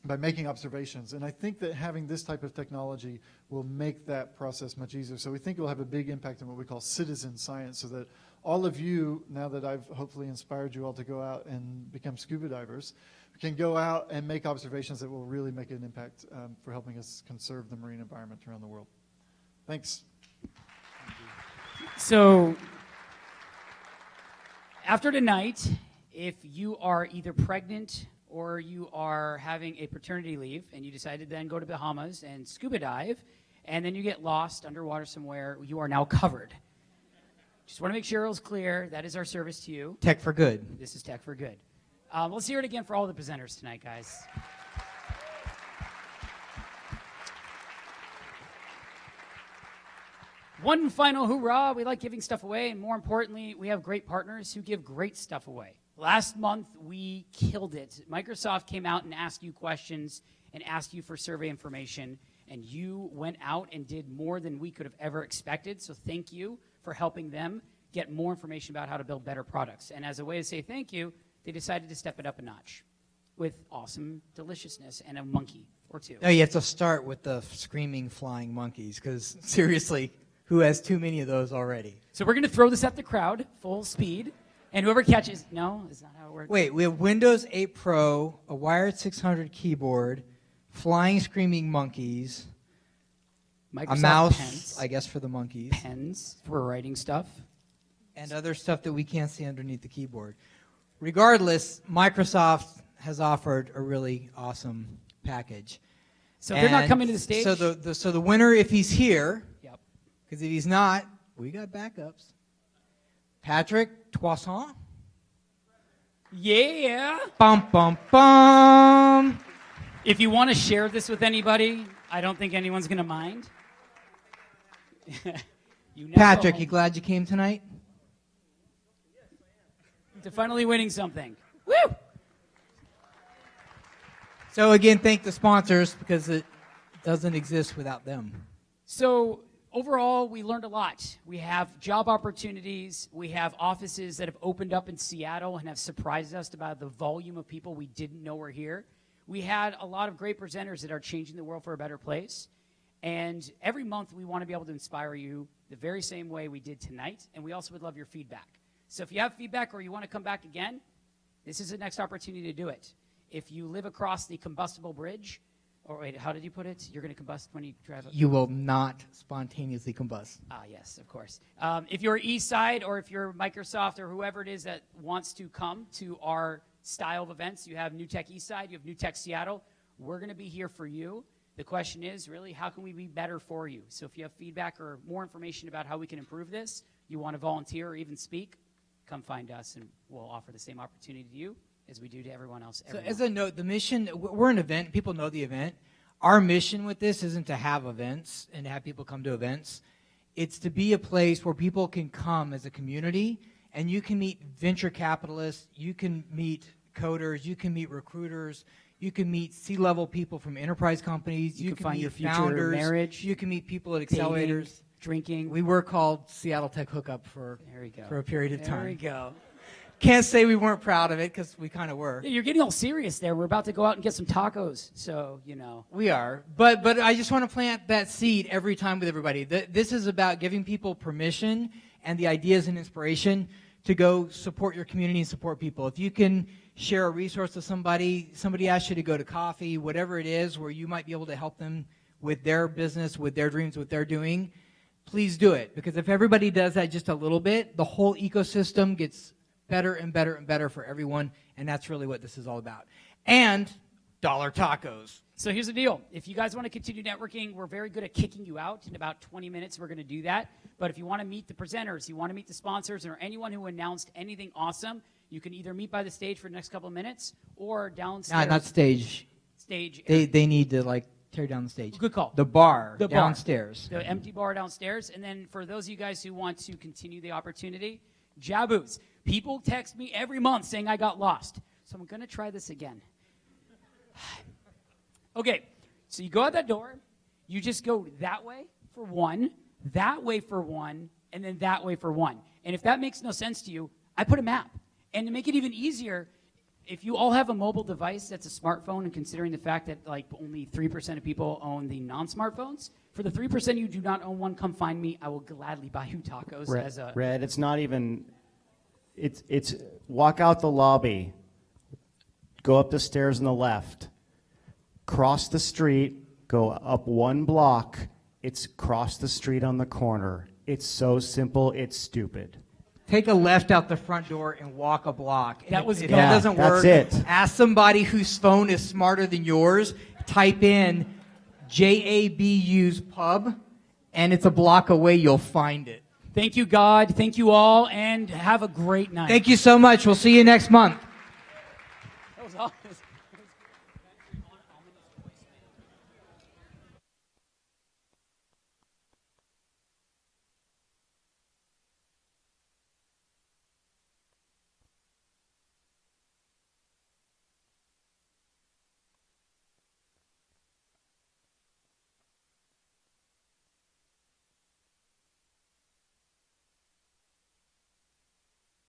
by making observations. And I think that having this type of technology will make that process much easier. So we think it will have a big impact on what we call citizen science, so that all of you, now that I've hopefully inspired you all to go out and become scuba divers, can go out and make observations that will really make an impact for helping us conserve the marine environment around the world. Thanks. So after tonight, if you are either pregnant or you are having a paternity leave and you decide to then go to Bahamas and scuba dive, and then you get lost underwater somewhere, you are now covered. Just want to make sure it was clear. That is our service to you. Tech for Good. This is Tech for Good. Let's hear it again for all the presenters tonight, guys. One final hoorah. We like giving stuff away, and more importantly, we have great partners who give great stuff away. Last month, we killed it. Microsoft came out and asked you questions and asked you for survey information, and you went out and did more than we could have ever expected, so thank you for helping them get more information about how to build better products. And as a way to say thank you, they decided to step it up a notch with awesome deliciousness and a monkey or two. No, you have to start with the screaming flying monkeys, because seriously, who has too many of those already? So we're going to throw this at the crowd, full speed, and whoever catches... No, that's not how it works. Wait, we have Windows 8 Pro, a wired 600 keyboard, flying screaming monkeys, Microsoft a mouse, pens. I guess, for the monkeys. Pens for writing stuff. and other stuff that we can't see underneath the keyboard. Regardless, Microsoft has offered a really awesome package. So if they're not And coming to the stage. So the winner, if he's here, Yep. because if he's not, we got backups. Patrick Toisson. Yeah. Bum, bum, bum. If you want to share this with anybody, I don't think anyone's going to mind. You never Patrick, know. you glad you came tonight? To finally winning something. Woo! So again, thank the sponsors because it doesn't exist without them. So overall, we learned a lot. We have job opportunities. We have offices that have opened up in Seattle and have surprised us about the volume of people we didn't know were here. We had a lot of great presenters that are changing the world for a better place. And every month, we want to be able to inspire you the very same way we did tonight. And we also would love your feedback. So if you have feedback or you want to come back again, this is the next opportunity to do it. If you live across the combustible bridge, or wait, how did you put it? You're going to combust when you drive up? You will not spontaneously combust. Ah, yes, of course. If you're East Side or if you're Microsoft or whoever it is that wants to come to our style of events, you have New Tech East Side, you have New Tech Seattle. We're going to be here for you. The question is really, how can we be better for you? So if you have feedback or more information about how we can improve this, you want to volunteer or even speak, come find us and we'll offer the same opportunity to you as we do to everyone else. So every as month. a note, the mission, we're an event. People know the event. Our mission with this isn't to have events and to have people come to events. It's to be a place where people can come as a community and you can meet venture capitalists, you can meet coders, you can meet recruiters, you can meet C-level people from enterprise companies, You can find meet your future founders, marriage, you can meet people at dating, accelerators. drinking. We were called Seattle Tech Hookup for There we go. a period of time. There we go. Can't say we weren't proud of it because we kind of were. Yeah, you're getting all serious there. We're about to go out and get some tacos. So, you know. We are. But I just want to plant that seed every time with everybody. This is about giving people permission and the ideas and inspiration to go support your community and support people. If you can share a resource with somebody asks you to go to coffee, whatever it is, where you might be able to help them with their business, with their dreams, what they're doing, please do it. Because if everybody does that just a little bit, the whole ecosystem gets better and better and better for everyone, and that's really what this is all about. And dollar tacos. So here's the deal. If you guys want to continue networking, we're very good at kicking you out. In about 20 minutes, we're going to do that. But if you want to meet the presenters, you want to meet the sponsors, or anyone who announced anything awesome, you can either meet by the stage for the next couple of minutes or downstairs. Not stage. Stage. They need to tear down the stage. Good call. The bar The bar. downstairs. The empty bar downstairs. And then for those of you guys who want to continue the opportunity, Jaboos. People text me every month saying I got lost. So I'm going to try this again. Okay, so you go out that door. You just go that way for one, that way for one, and then that way for one. And if that makes no sense to you, I put a map. And to make it even easier, if you all have a mobile device that's a smartphone, and considering the fact that only 3% of people own the non-smartphones, for the 3% you do not own one, come find me. I will gladly buy you tacos as a... Red, it's not even... It's walk out the lobby, go up the stairs on the left, cross the street, go up one block, it's cross the street on the corner. It's so simple, it's stupid. Take a left out the front door and walk a block. And That was if good. that doesn't That's work, it. ask somebody whose phone is smarter than yours. Type in JABU's pub, and it's a block away. You'll find it. Thank you, God. Thank you all, and have a great night. Thank you so much. We'll see you next month. That was awesome.